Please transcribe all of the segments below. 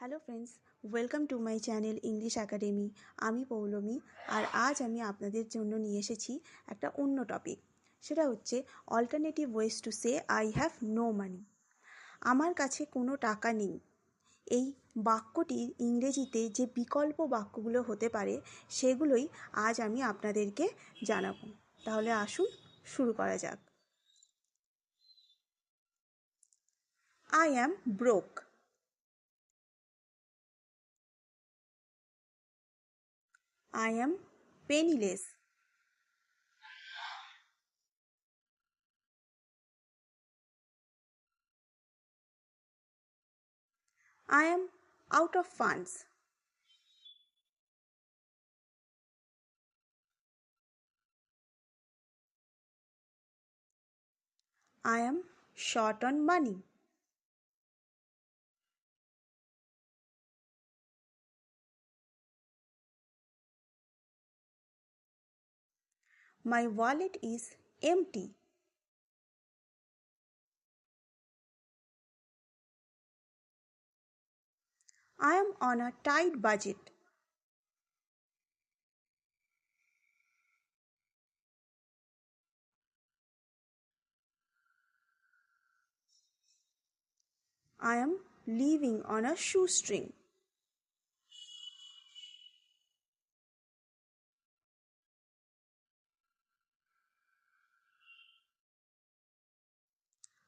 Hello friends, welcome to my channel English academy. আমি পৌলমী, আর আজ আমি আপনাদের জন্য নিয়ে এসেছি একটা অন্য টপিক। সেটা হচ্ছে alternative ways to say I have no money. আমার কাছে কোনো টাকা নেই। এই বাক্যটির ইংরেজিতে যে বিকল্প বাক্যগুলো হতে পারে সেগুলোই আজ আমি আপনাদেরকে জানাবো। তাহলে আসুন শুরু করা যাক। I am broke. I am penniless. I am out of funds. I am short on money. My wallet is empty. I am on a tight budget. I am living on a shoestring.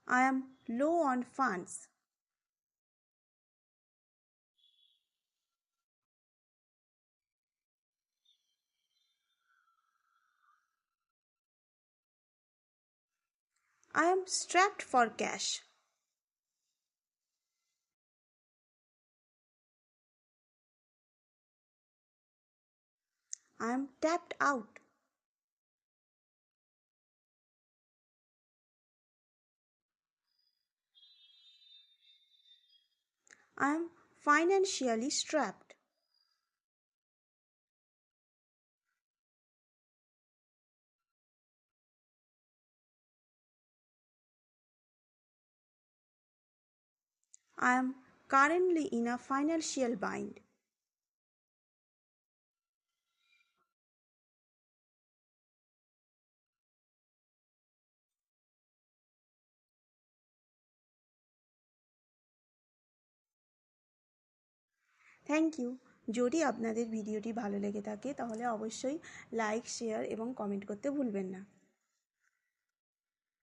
I am low on funds. I am strapped for cash. I am tapped out. I am financially strapped. I am currently in a financial bind. Thank you. যদি আপনাদের ভিডিওটি ভালো লেগে থাকে তাহলে অবশ্যই like, share এবং comment করতে ভুলবেন না।